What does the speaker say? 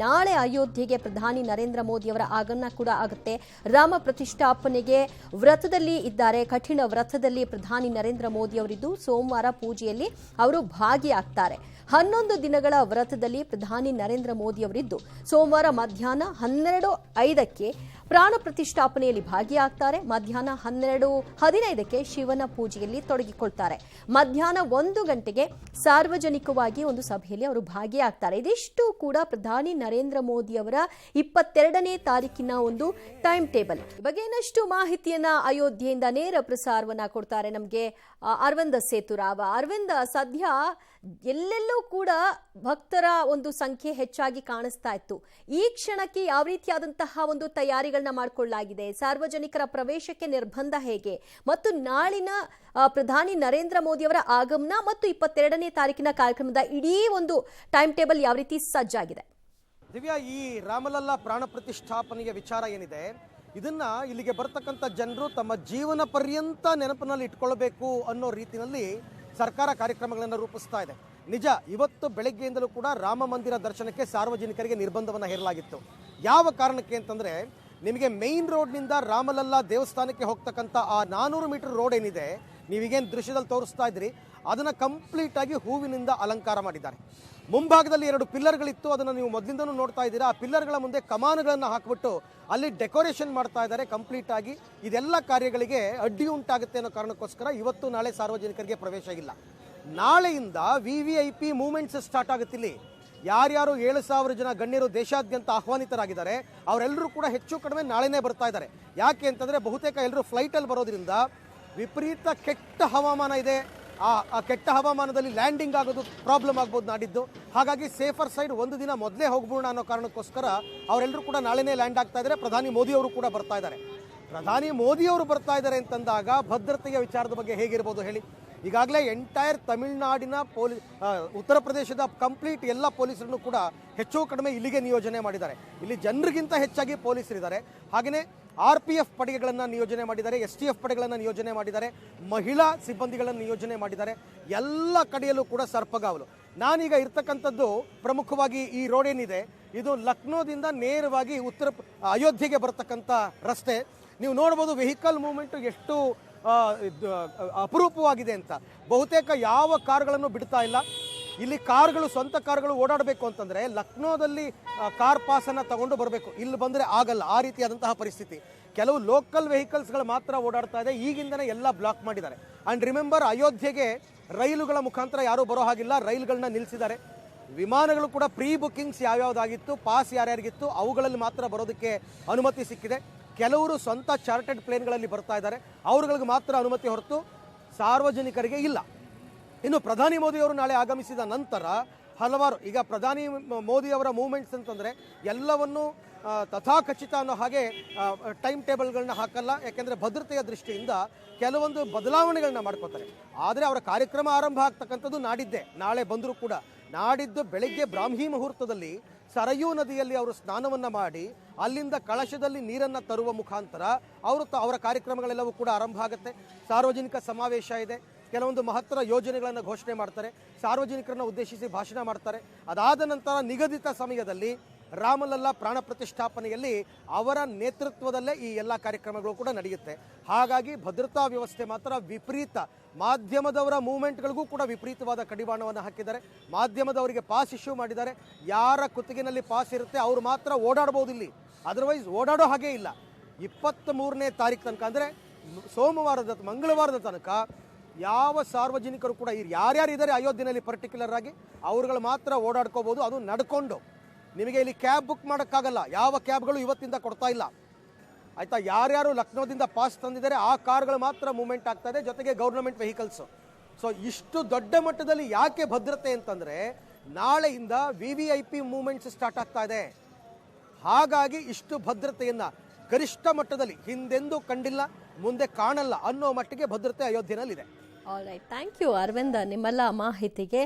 ನಾಳೆ ಅಯೋಧ್ಯೆಗೆ ಪ್ರಧಾನಿ ನರೇಂದ್ರ ಮೋದಿಯವರ ಆಗಮನ ಕೂಡ ಆಗುತ್ತೆ. ರಾಮ ಪ್ರತಿಷ್ಠಾಪನೆಗೆ ವ್ರತದಲ್ಲಿ ಇದ್ದಾರೆ. ಕಠಿಣ ವ್ರತದಲ್ಲಿ ಪ್ರಧಾನಿ ನರೇಂದ್ರ ಮೋದಿ ಅವರಿದ್ದು ಸೋಮವಾರ ಪೂಜೆಯಲ್ಲಿ ಅವರು ಭಾಗಿಯಾಗ್ತಾರೆ. 11 ದಿನಗಳ ವ್ರತದಲ್ಲಿ ಪ್ರಧಾನಿ ನರೇಂದ್ರ ಮೋದಿ ಅವರಿದ್ದು ಸೋಮವಾರ ಮಧ್ಯಾಹ್ನ 12:05ಕ್ಕೆ ಪ್ರಾಣ ಪ್ರತಿಷ್ಠಾಪನೆಯಲ್ಲಿ ಭಾಗಿಯಾಗ್ತಾರೆ. ಮಧ್ಯಾಹ್ನ 12:15ಕ್ಕೆ ಶಿವನ ಪೂಜೆಯಲ್ಲಿ ತೊಡಗಿಕೊಳ್ತಾರೆ. ಮಧ್ಯಾಹ್ನ 1 ಗಂಟೆಗೆ ಸಾರ್ವಜನಿಕವಾಗಿ ಒಂದು ಸಭೆಯಲ್ಲಿ ಅವರು ಭಾಗಿಯಾಗ್ತಾರೆ. ಇದಿಷ್ಟು ಕೂಡ ಪ್ರಧಾನಿ ನರೇಂದ್ರ ಮೋದಿ ಅವರ 22ನೇ ತಾರೀಕಿನ ಒಂದು ಟೈಮ್ ಟೇಬಲ್. ಬಗ್ಗೆ ಇನ್ನಷ್ಟು ಮಾಹಿತಿಯನ್ನ ಅಯೋಧ್ಯೆಯಿಂದ ನೇರ ಪ್ರಸಾರವನ್ನ ಕೊಡ್ತಾರೆ ನಮಗೆ ಅರವಿಂದ ಸೇತುರಾವ್. ಅರವಿಂದ, ಸದ್ಯ ಎಲ್ಲೆಲ್ಲೂ ಕೂಡ ಭಕ್ತರ ಒಂದು ಸಂಖ್ಯೆ ಹೆಚ್ಚಾಗಿ ಕಾಣಿಸ್ತಾ ಇತ್ತು. ಈ ಕ್ಷಣಕ್ಕೆ ಯಾವ ರೀತಿಯಾದಂತಹ ಒಂದು ತಯಾರಿಗಳನ್ನ ಮಾಡಿಕೊಳ್ಳಲಾಗಿದೆ? ಸಾರ್ವಜನಿಕರ ಪ್ರವೇಶಕ್ಕೆ ನಿರ್ಬಂಧ ಹೇಗೆ? ಮತ್ತು ನಾಳಿನ ಪ್ರಧಾನಿ ನರೇಂದ್ರ ಮೋದಿ ಅವರ ಆಗಮನ ಮತ್ತು 22ನೇ ತಾರೀಕಿನ ಕಾರ್ಯಕ್ರಮದ ಇಡೀ ಒಂದು ಟೈಮ್ ಟೇಬಲ್ ಯಾವ ರೀತಿ ಸಜ್ಜಾಗಿದೆ? ದಿವ್ಯಾ, ಈ ರಾಮಲಲ್ಲಾ ಪ್ರಾಣ ಪ್ರತಿಷ್ಠಾಪನೆಯ ವಿಚಾರ ಏನಿದೆ, ಇದನ್ನ ಇಲ್ಲಿಗೆ ಬರ್ತಕ್ಕಂಥ ಜನರು ತಮ್ಮ ಜೀವನ ಪರ್ಯಂತ ನೆನಪಿನಲ್ಲಿ ಇಟ್ಕೊಳ್ಬೇಕು ಅನ್ನೋ ರೀತಿಯಲ್ಲಿ ಸರ್ಕಾರ ಕಾರ್ಯಕ್ರಮಗಳನ್ನು ರೂಪಿಸ್ತಾ ಇದೆ. ನಿಜ, ಇವತ್ತು ಬೆಳಗ್ಗೆಯಿಂದಲೂ ಕೂಡ ರಾಮ ಮಂದಿರ ದರ್ಶನಕ್ಕೆ ಸಾರ್ವಜನಿಕರಿಗೆ ನಿರ್ಬಂಧವನ್ನು ಹೇರಲಾಗಿತ್ತು. ಯಾವ ಕಾರಣಕ್ಕೆ ಅಂತಂದ್ರೆ, ನಿಮಗೆ ಮೇನ್ ರೋಡ್ನಿಂದ ರಾಮಲಲ್ಲಾ ದೇವಸ್ಥಾನಕ್ಕೆ ಹೋಗ್ತಕ್ಕಂಥ ಆ 400 ಮೀಟರ್ ರೋಡ್ ಏನಿದೆ, ನೀವೀಗೇನು ದೃಶ್ಯದಲ್ಲಿ ತೋರಿಸ್ತಾ ಇದ್ರಿ, ಅದನ್ನು ಕಂಪ್ಲೀಟ್ ಆಗಿ ಹೂವಿನಿಂದ ಅಲಂಕಾರ ಮಾಡಿದ್ದಾರೆ. ಮುಂಭಾಗದಲ್ಲಿ 2 ಪಿಲ್ಲರ್ಗಳಿತ್ತು, ಅದನ್ನು ನೀವು ಮೊದಲಿಂದನೂ ನೋಡ್ತಾ ಇದ್ದೀರಾ. ಆ ಪಿಲ್ಲರ್ಗಳ ಮುಂದೆ ಕಮಾನುಗಳನ್ನು ಹಾಕಿಬಿಟ್ಟು ಅಲ್ಲಿ ಡೆಕೋರೇಷನ್ ಮಾಡ್ತಾ ಇದ್ದಾರೆ ಕಂಪ್ಲೀಟ್ ಆಗಿ. ಇದೆಲ್ಲ ಕಾರ್ಯಗಳಿಗೆ ಅಡ್ಡಿ ಉಂಟಾಗುತ್ತೆ ಅನ್ನೋ ಕಾರಣಕ್ಕೋಸ್ಕರ ಇವತ್ತು ನಾಳೆ ಸಾರ್ವಜನಿಕರಿಗೆ ಪ್ರವೇಶ ಇಲ್ಲ. ನಾಳೆಯಿಂದ VVIP ಮೂವ್ಮೆಂಟ್ಸ್ ಸ್ಟಾರ್ಟ್ ಆಗುತ್ತೆ. ಇಲ್ಲಿ ಯಾರ್ಯಾರು 7,000 ಜನ ಗಣ್ಯರು ದೇಶಾದ್ಯಂತ ಆಹ್ವಾನಿತರಾಗಿದ್ದಾರೆ ಅವರೆಲ್ಲರೂ ಕೂಡ ಹೆಚ್ಚು ಕಡಿಮೆ ನಾಳೆನೇ ಬರ್ತಾ ಇದ್ದಾರೆ. ಯಾಕೆ ಅಂತಂದರೆ, ಬಹುತೇಕ ಎಲ್ಲರೂ ಫ್ಲೈಟಲ್ಲಿ ಬರೋದ್ರಿಂದ ವಿಪರೀತ ಕೆಟ್ಟ ಹವಾಮಾನ ಇದೆ. ಆ ಕೆಟ್ಟ ಹವಾಮಾನದಲ್ಲಿ ಲ್ಯಾಂಡಿಂಗ್ ಆಗೋದು ಪ್ರಾಬ್ಲಮ್ ಆಗ್ಬೋದು ನಾಡಿದ್ದು. ಹಾಗಾಗಿ ಸೇಫರ್ ಸೈಡ್ ಒಂದು ದಿನ ಮೊದಲೇ ಹೋಗ್ಬೋಣ ಅನ್ನೋ ಕಾರಣಕ್ಕೋಸ್ಕರ ಅವರೆಲ್ಲರೂ ಕೂಡ ನಾಳೆನೇ ಲ್ಯಾಂಡ್ ಆಗ್ತಾ ಇದ್ದಾರೆ. ಪ್ರಧಾನಿ ಮೋದಿಯವರು ಕೂಡ ಬರ್ತಾ ಇದ್ದಾರೆ. ಪ್ರಧಾನಿ ಮೋದಿಯವರು ಬರ್ತಾ ಇದ್ದಾರೆ ಅಂತಂದಾಗ ಭದ್ರತೆಯ ವಿಚಾರದ ಬಗ್ಗೆ ಹೇಗಿರ್ಬೋದು ಹೇಳಿ? ಈಗಾಗಲೇ ಎಂಟೈರ್ ತಮಿಳುನಾಡಿನ ಉತ್ತರ ಪ್ರದೇಶದ ಕಂಪ್ಲೀಟ್ ಎಲ್ಲ ಪೊಲೀಸರನ್ನು ಕೂಡ ಹೆಚ್ಚು ಕಡಿಮೆ ಇಲ್ಲಿಗೆ ನಿಯೋಜನೆ ಮಾಡಿದ್ದಾರೆ. ಇಲ್ಲಿ ಜನರಿಗಿಂತ ಹೆಚ್ಚಾಗಿ ಪೊಲೀಸರಿದ್ದಾರೆ. ಹಾಗೆಯೇ RPF ಪಡೆಗಳನ್ನು ನಿಯೋಜನೆ ಮಾಡಿದ್ದಾರೆ, STF ಪಡೆಗಳನ್ನು ನಿಯೋಜನೆ ಮಾಡಿದ್ದಾರೆ, ಮಹಿಳಾ ಸಿಬ್ಬಂದಿಗಳನ್ನು ನಿಯೋಜನೆ ಮಾಡಿದ್ದಾರೆ. ಎಲ್ಲ ಕಡೆಯಲ್ಲೂ ಕೂಡ ಸರ್ಪಗಾವಲು. ನಾನೀಗ ಇರ್ತಕ್ಕಂಥದ್ದು ಪ್ರಮುಖವಾಗಿ ಈ ರೋಡ್ ಏನಿದೆ, ಇದು ಲಕ್ನೋದಿಂದ ನೇರವಾಗಿ ಅಯೋಧ್ಯೆಗೆ ಬರ್ತಕ್ಕಂಥ ರಸ್ತೆ. ನೀವು ನೋಡ್ಬೋದು ವೆಹಿಕಲ್ ಮೂವ್ಮೆಂಟು ಎಷ್ಟು ಅಪರೂಪವಾಗಿದೆ ಅಂತ. ಬಹುತೇಕ ಯಾವ ಕಾರುಗಳನ್ನು ಬಿಡ್ತಾ ಇಲ್ಲ. ಇಲ್ಲಿ ಕಾರ್ಗಳು, ಸ್ವಂತ ಕಾರ್ಗಳು ಓಡಾಡಬೇಕು ಅಂತಂದರೆ ಲಕ್ನೋದಲ್ಲಿ ಕಾರ್ ಪಾಸನ್ನು ತಗೊಂಡು ಬರಬೇಕು. ಇಲ್ಲಿ ಬಂದರೆ ಆಗಲ್ಲ, ಆ ರೀತಿಯಾದಂತಹ ಪರಿಸ್ಥಿತಿ. ಕೆಲವು ಲೋಕಲ್ ವೆಹಿಕಲ್ಸ್ಗಳು ಮಾತ್ರ ಓಡಾಡ್ತಾ ಇದೆ. ಈಗಿಂದನೇ ಎಲ್ಲ ಬ್ಲಾಕ್ ಮಾಡಿದ್ದಾರೆ. ಆ್ಯಂಡ್ ರಿಮೆಂಬರ್, ಅಯೋಧ್ಯೆಗೆ ರೈಲುಗಳ ಮುಖಾಂತರ ಯಾರೂ ಬರೋ ಹಾಗಿಲ್ಲ, ರೈಲುಗಳನ್ನ ನಿಲ್ಲಿಸಿದ್ದಾರೆ. ವಿಮಾನಗಳು ಕೂಡ ಪ್ರೀ ಬುಕ್ಕಿಂಗ್ಸ್ ಯಾವ್ಯಾವುದಾಗಿತ್ತು, ಪಾಸ್ ಯಾರ್ಯಾರಿಗಿತ್ತು, ಅವುಗಳಲ್ಲಿ ಮಾತ್ರ ಬರೋದಕ್ಕೆ ಅನುಮತಿ ಸಿಕ್ಕಿದೆ. ಕೆಲವರು ಸ್ವಂತ ಚಾರ್ಟೆಡ್ ಪ್ಲೇನ್ಗಳಲ್ಲಿ ಬರ್ತಾ ಇದ್ದಾರೆ, ಅವ್ರುಗಳಿಗೆ ಮಾತ್ರ ಅನುಮತಿ ಹೊರತು ಸಾರ್ವಜನಿಕರಿಗೆ ಇಲ್ಲ. ಇನ್ನು ಪ್ರಧಾನಿ ಮೋದಿಯವರು ನಾಳೆ ಆಗಮಿಸಿದ ನಂತರ ಹಲವಾರು, ಈಗ ಪ್ರಧಾನಿ ಮೋದಿಯವರ ಮೂವ್ಮೆಂಟ್ಸ್ ಅಂತಂದರೆ ಎಲ್ಲವನ್ನು ತಥಾಖಚಿತ ಅನ್ನೋ ಹಾಗೆ ಟೈಮ್ ಟೇಬಲ್ಗಳನ್ನ ಹಾಕಲ್ಲ. ಯಾಕೆಂದರೆ ಭದ್ರತೆಯ ದೃಷ್ಟಿಯಿಂದ ಕೆಲವೊಂದು ಬದಲಾವಣೆಗಳನ್ನ ಮಾಡ್ಕೋತಾರೆ. ಆದರೆ ಅವರ ಕಾರ್ಯಕ್ರಮ ಆರಂಭ ಆಗ್ತಕ್ಕಂಥದ್ದು ನಾಡಿದ್ದೇ. ನಾಳೆ ಬಂದರೂ ಕೂಡ ನಾಡಿದ್ದು ಬೆಳಗ್ಗೆ ಬ್ರಾಹ್ಮಿ ಮುಹೂರ್ತದಲ್ಲಿ ಸರಯೂ ನದಿಯಲ್ಲಿ ಅವರು ಸ್ನಾನವನ್ನು ಮಾಡಿ ಅಲ್ಲಿಂದ ಕಳಶದಲ್ಲಿ ನೀರನ್ನು ತರುವ ಮುಖಾಂತರ ಅವರ ಕಾರ್ಯಕ್ರಮಗಳೆಲ್ಲವೂ ಕೂಡ ಆರಂಭ ಆಗುತ್ತೆ. ಸಾರ್ವಜನಿಕ ಸಮಾವೇಶ ಇದೆ, ಕೆಲವೊಂದು ಮಹತ್ತರ ಯೋಜನೆಗಳನ್ನು ಘೋಷಣೆ ಮಾಡ್ತಾರೆ, ಸಾರ್ವಜನಿಕರನ್ನು ಉದ್ದೇಶಿಸಿ ಭಾಷಣ ಮಾಡ್ತಾರೆ. ಅದಾದ ನಂತರ ನಿಗದಿತ ಸಮಯದಲ್ಲಿ ರಾಮಲಲ್ಲಾ ಪ್ರಾಣ ಪ್ರತಿಷ್ಠಾಪನೆಯಲ್ಲಿ ಅವರ ನೇತೃತ್ವದಲ್ಲೇ ಈ ಎಲ್ಲ ಕಾರ್ಯಕ್ರಮಗಳು ಕೂಡ ನಡೆಯುತ್ತೆ. ಹಾಗಾಗಿ ಭದ್ರತಾ ವ್ಯವಸ್ಥೆ ಮಾತ್ರ ವಿಪರೀತ. ಮಾಧ್ಯಮದವರ ಮೂವ್ಮೆಂಟ್ಗಳಿಗೂ ಕೂಡ ವಿಪರೀತವಾದ ಕಡಿವಾಣವನ್ನು ಹಾಕಿದ್ದಾರೆ. ಮಾಧ್ಯಮದವರಿಗೆ ಪಾಸ್ ಇಶ್ಯೂ ಮಾಡಿದ್ದಾರೆ. ಯಾರ ಕುತ್ತಿಗೆನಲ್ಲಿ ಪಾಸ್ ಇರುತ್ತೆ ಅವರು ಮಾತ್ರ ಓಡಾಡ್ಬೋದು ಇಲ್ಲಿ, ಅದರ್ವೈಸ್ ಓಡಾಡೋ ಹಾಗೇ ಇಲ್ಲ. 23ನೇ ತಾರೀಕು ತನಕ, ಅಂದರೆ ಮಂಗಳವಾರದ ತನಕ ಯಾವ ಸಾರ್ವಜನಿಕರು ಕೂಡ ಯಾರ್ಯಾರಿದ್ದಾರೆ ಅಯೋಧ್ಯೆಯಲ್ಲಿ ಪರ್ಟಿಕ್ಯುಲರ್ ಆಗಿ ಅವರುಗಳು ಮಾತ್ರ ಓಡಾಡ್ಕೋಬೋದು. ಅದು ನಡ್ಕೊಂಡು. ನಿಮಗೆ ಇಲ್ಲಿ ಕ್ಯಾಬ್ ಬುಕ್ ಮಾಡೋಕ್ಕಾಗಲ್ಲ, ಯಾವ ಕ್ಯಾಬ್ಗಳು ಇವತ್ತಿಂದ ಕೊಡ್ತಾ ಇಲ್ಲ, ಆಯಿತಾ? ಯಾರ್ಯಾರು ಲಕ್ನೋದಿಂದ ಪಾಸ್ ತಂದಿದ್ದಾರೆ ಆ ಕಾರ್ಗಳು ಮಾತ್ರ ಮೂವ್ಮೆಂಟ್ ಆಗ್ತಾ ಇದೆ, ಜೊತೆಗೆ ಗೌರ್ನಮೆಂಟ್ ವೆಹಿಕಲ್ಸು. ಸೊ ಇಷ್ಟು ದೊಡ್ಡ ಮಟ್ಟದಲ್ಲಿ ಯಾಕೆ ಭದ್ರತೆ ಅಂತಂದರೆ, ನಾಳೆಯಿಂದ VVIP ಮೂವ್ಮೆಂಟ್ಸ್ ಸ್ಟಾರ್ಟ್ ಆಗ್ತಾ ಇದೆ. ಹಾಗಾಗಿ ಇಷ್ಟು ಭದ್ರತೆಯನ್ನು ಗರಿಷ್ಠ ಮಟ್ಟದಲ್ಲಿ ಹಿಂದೆಂದೂ ಕಂಡಿಲ್ಲ, ಮುಂದೆ ಕಾಣಲ್ಲ ಅನ್ನೋ ಮಟ್ಟಿಗೆ ಭದ್ರತೆ ಅಯೋಧ್ಯೆಯಲ್ಲಿದೆ. All right, thank you Aravinda ನಿಮ್ಮೆಲ್ಲ ಮಾಹಿತಿಗೆ.